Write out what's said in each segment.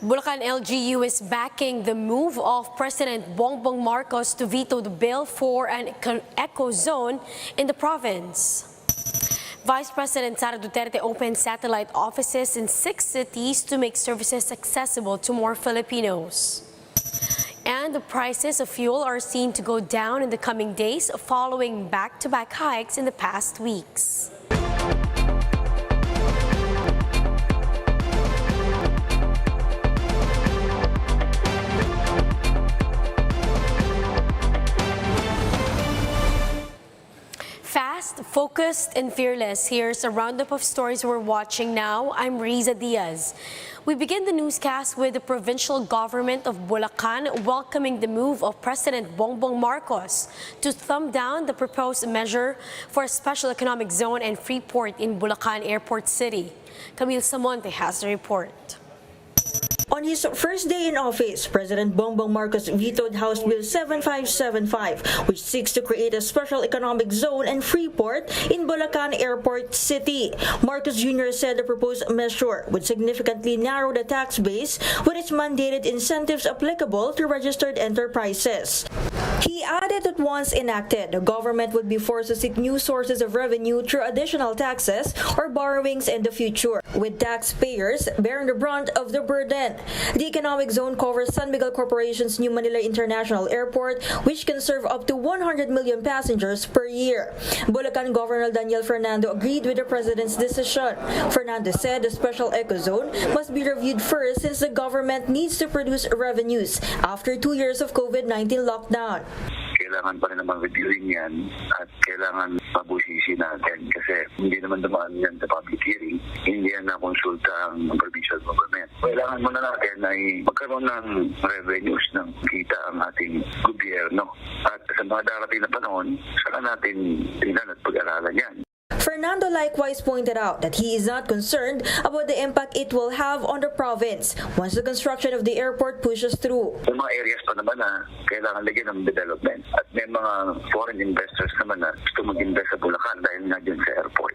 Bulacan LGU is backing the move of President Bongbong Marcos to veto the bill for an eco zone in the province. Vice President Sara Duterte opened satellite offices in 6 cities to make services accessible to more Filipinos. And the prices of fuel are seen to go down in the coming days following back-to-back hikes in the past weeks. Fast, focused, and fearless. Here's a roundup of stories we're watching now. I'm Riza Diaz. We begin the newscast with the provincial government of Bulacan welcoming the move of President Bongbong Marcos to thumb down the proposed measure for a special economic zone and free port in Bulacan Airport City. Camille Samonte has the report. On his first day in office, President Bongbong Marcos vetoed House Bill 7575, which seeks to create a special economic zone and free port in Bulacan Airport City. Marcos Jr. said the proposed measure would significantly narrow the tax base with its mandated incentives applicable to registered enterprises. He added that once enacted, the government would be forced to seek new sources of revenue through additional taxes or borrowings in the future, with taxpayers bearing the brunt of the burden. The economic zone covers San Miguel Corporation's New Manila International Airport, which can serve up to 100 million passengers per year. Bulacan Governor Daniel Fernando agreed with the president's decision. Fernando said the special eco zone must be reviewed first since the government needs to produce revenues after 2 years of COVID-19 lockdown. Kailangan pa rin naman reviewin yan at kailangan pabusisi natin kasi hindi naman dumaan yan sa public hearing, hindi yan nakonsulta ang provincial government. Kailangan muna natin ay magkaroon ng revenues ng kita ang ating gobyerno at sa mga darating na panahon, saka natin tingnan at pag-aralan yan. Fernando likewise pointed out that he is not concerned about the impact it will have on the province once the construction of the airport pushes through. May mga areas pa naman na kailangan lagyan ng development at may mga foreign investors naman na gusto mag-invest sa Bulacan dahil nga dyan sa airport.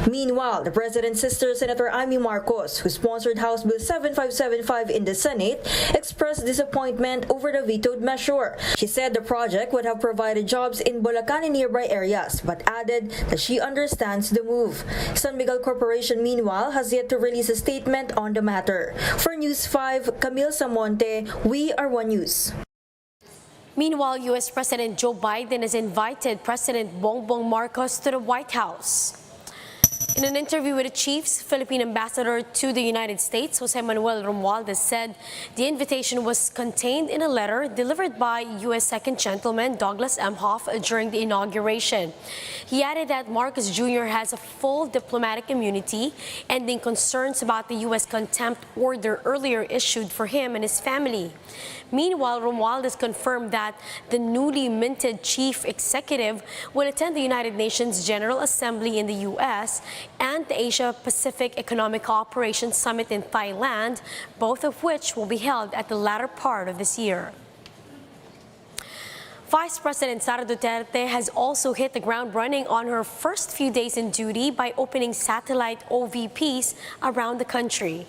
Meanwhile, the president's sister, Senator Amy Marcos, who sponsored House Bill 7575 in the Senate, expressed disappointment over the vetoed measure. She said the project would have provided jobs in Bulacan and nearby areas, but added that she understands the move. San Miguel Corporation, meanwhile, has yet to release a statement on the matter. For News 5, Camille Samonte, We Are One News. Meanwhile, U.S. President Joe Biden has invited President Bongbong Marcos to the White House. In an interview with the Chiefs, Philippine ambassador to the United States, Jose Manuel Romualdez, said the invitation was contained in a letter delivered by U.S. Second Gentleman Douglas Emhoff during the inauguration. He added that Marcos Jr. has a full diplomatic immunity, ending concerns about the U.S. contempt order earlier issued for him and his family. Meanwhile, Romualdez confirmed that the newly minted chief executive will attend the United Nations General Assembly in the U.S. and the Asia-Pacific Economic Cooperation Summit in Thailand, both of which will be held at the latter part of this year. Vice President Sara Duterte has also hit the ground running on her first few days in duty by opening satellite OVPs around the country.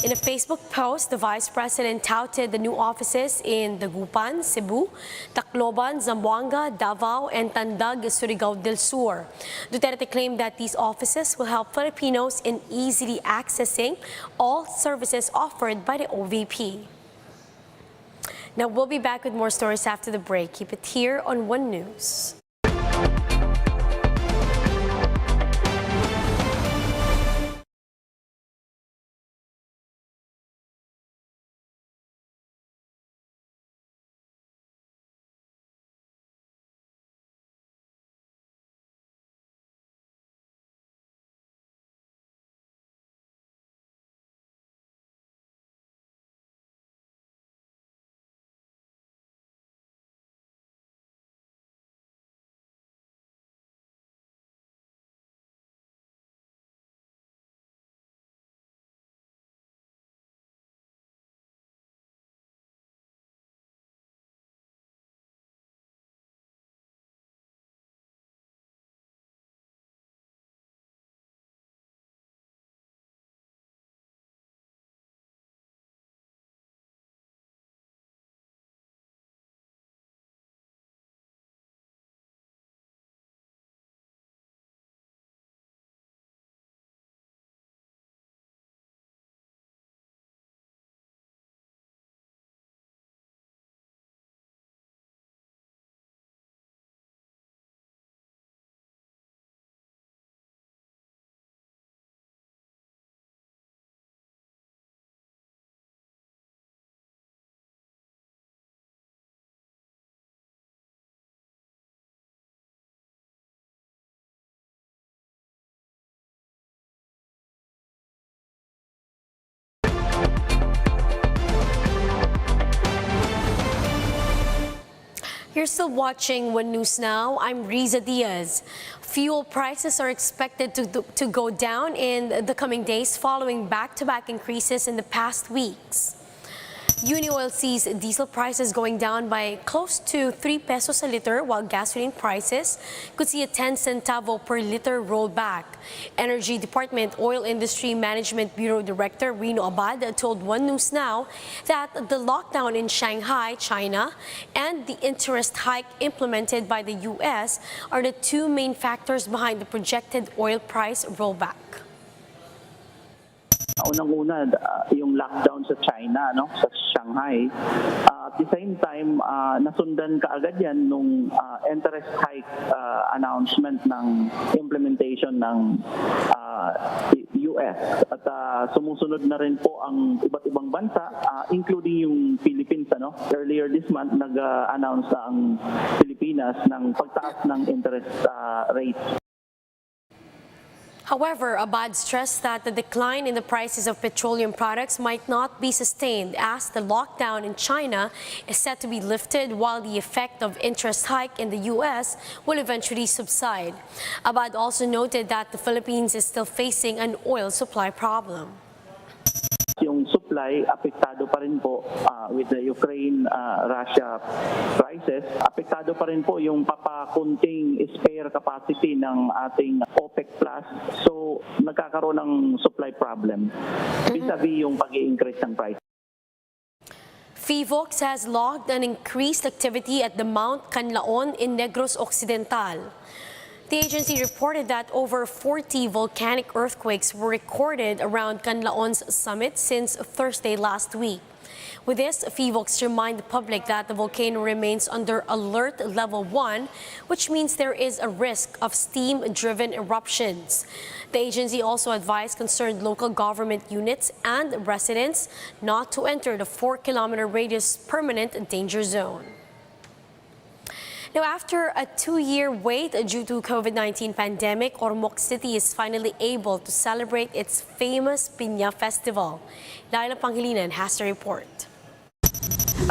In a Facebook post, the Vice President touted the new offices in Dagupan, Cebu, Tacloban, Zamboanga, Davao, and Tandag, Surigao del Sur. Duterte claimed that these offices will help Filipinos in easily accessing all services offered by the OVP. Now, we'll be back with more stories after the break. Keep it here on One News. You're still watching One News Now. I'm Riza Diaz. Fuel prices are expected to go down in the coming days following back-to-back increases in the past weeks. Unioil sees diesel prices going down by close to 3 pesos a liter, while gasoline prices could see a 10 centavo per liter rollback. Energy Department Oil Industry Management Bureau Director Rino Abad told One News Now that the lockdown in Shanghai, China, and the interest hike implemented by the U.S. are the two main factors behind the projected oil price rollback. Unang-una, yung lockdown sa China, no, sa Shanghai. At the same time, nasundan kaagad yan nung interest hike announcement ng implementation ng US. At sumusunod na rin po ang iba't ibang bansa, including yung Philippines. Ano? Earlier this month, nag-announce na ang Pilipinas ng pagtaas ng interest rate. However, Abad stressed that the decline in the prices of petroleum products might not be sustained as the lockdown in China is set to be lifted while the effect of interest hike in the U.S. will eventually subside. Abad also noted that the Philippines is still facing an oil supply problem. Yung supply, apektado pa rin po with the Ukraine-Russia crisis. Apektado pa rin po yung papakunting spare capacity ng ating OPEC Plus. So, nagkakaroon ng supply problem vis-a-vis yung pag-i-increase ng price. PHIVOLCS has logged an increased activity at the Mount Canlaon in Negros Occidental. The agency reported that over 40 volcanic earthquakes were recorded around Canlaon's summit since Thursday last week. With this, PHIVOLCS remind the public that the volcano remains under alert level 1, which means there is a risk of steam-driven eruptions. The agency also advised concerned local government units and residents not to enter the 4-kilometer radius permanent danger zone. Now, after a 2-year wait due to COVID-19 pandemic, Ormoc City is finally able to celebrate its famous Piña Festival. Laila Pangilinan has the report.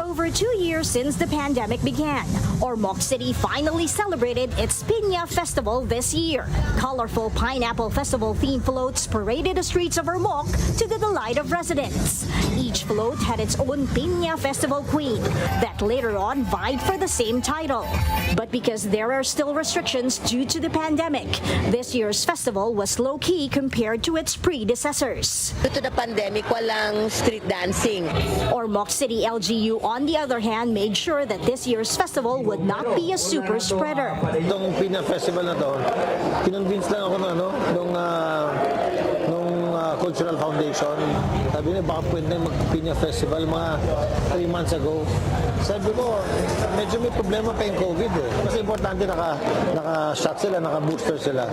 Over 2 years since the pandemic began, Ormoc City finally celebrated its Piña Festival this year. Colorful Pineapple Festival-themed floats paraded the streets of Ormoc to the delight of residents. Each float had its own Piña Festival queen that later on vied for the same title. But because there are still restrictions due to the pandemic, this year's festival was low-key compared to its predecessors. Due to the pandemic, walang street dancing. Ormoc City LGU, on the other hand, made sure that this year's festival would not be a super spreader. Itong Piña Festival na to, kinonvince lang ako nung Cultural Foundation. Sabi niya, baka pwede na mag-Piña Festival mga 3 months ago. Sabi ko, medyo may problema pa yung COVID eh. Mas importante naka-shot sila, naka-booster sila.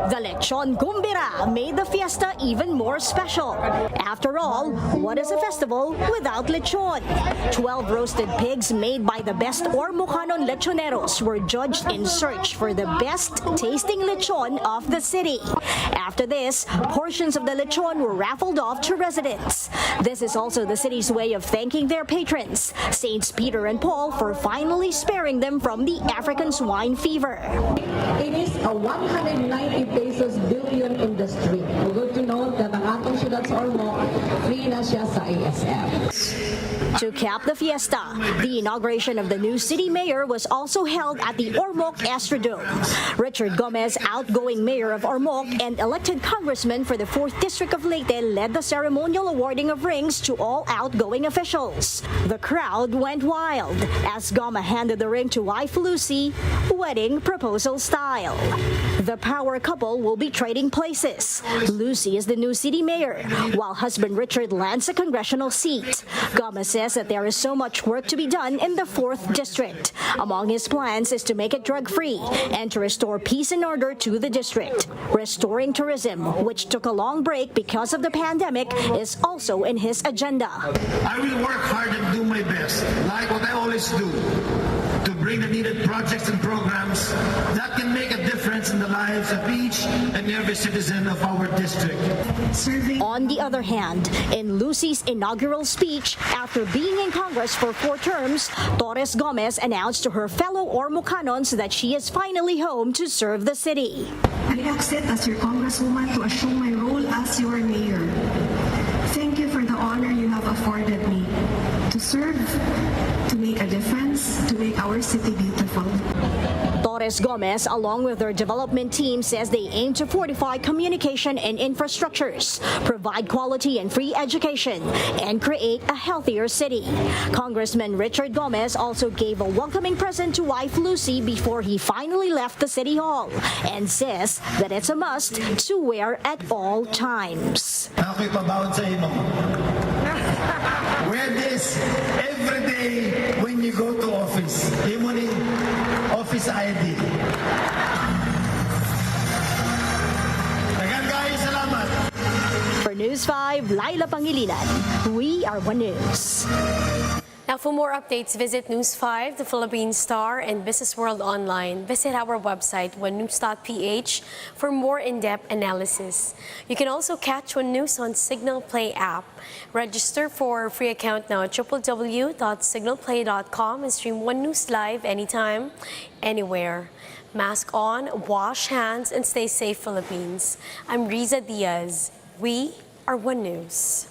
The Lechon Gumbira made the fiesta even more special. After all, what is a festival without lechon? 12 roasted pigs made by the best Ormocanon lechoneros were judged in search for the best tasting lechon of the city. After this, portions of the lechon were raffled off to residents. This is also the city's way of thanking their patrons, Saints Peter and Paul, for finally sparing them from the African swine fever. It is a 190 pesos billion industry. Good to note that ang atong syudad sa Ormoc, free na siya sa ASF. To cap the fiesta, the inauguration of the new city mayor was also held at the Ormoc Astrodome. Richard Gomez, outgoing mayor of Ormoc and elected congressman for the 4th District of Leyte, led the ceremonial awarding of rings to all outgoing officials. The crowd went wild as Goma handed the ring to wife Lucy, wedding proposal style. The power couple will be trading places. Lucy is the new city mayor, while husband Richard lands a congressional seat. Gomez says that there is so much work to be done in the 4th District. Among his plans is to make it drug-free and to restore peace and order to the district. Restoring tourism, which took a long break because of the pandemic, is also in his agenda. I will work hard and do my best like what I always do, to bring the needed projects and programs that can make a difference in the lives of each and every citizen of our district. On the other hand, in Lucy's inaugural speech after being in Congress for 4 terms, Torres Gomez announced to her fellow Ormocanons that she is finally home to serve the city. I accept as your congresswoman to assume my role as your mayor. Thank you for the honor you have afforded me to serve, to make a difference, to make our city beautiful. Torres Gomez, along with their development team, says they aim to fortify communication and infrastructures, provide quality and free education, and create a healthier city. Congressman Richard Gomez also gave a welcoming present to wife Lucy before he finally left the City Hall and says that it's a must to wear at all times. Ako'y pabawat sa imo. Wear this every day when you go to office. Imo ni office ID. Daghang kaayo salamat. For News 5, Laila Pangilinan, we are One News. Now, for more updates, visit News 5, the Philippine Star, and Business World Online. Visit our website, onenews.ph, for more in-depth analysis. You can also catch One News on Signal Play app. Register for a free account now at www.signalplay.com and stream One News live anytime, anywhere. Mask on, wash hands, and stay safe, Philippines. I'm Riza Diaz. We are One News.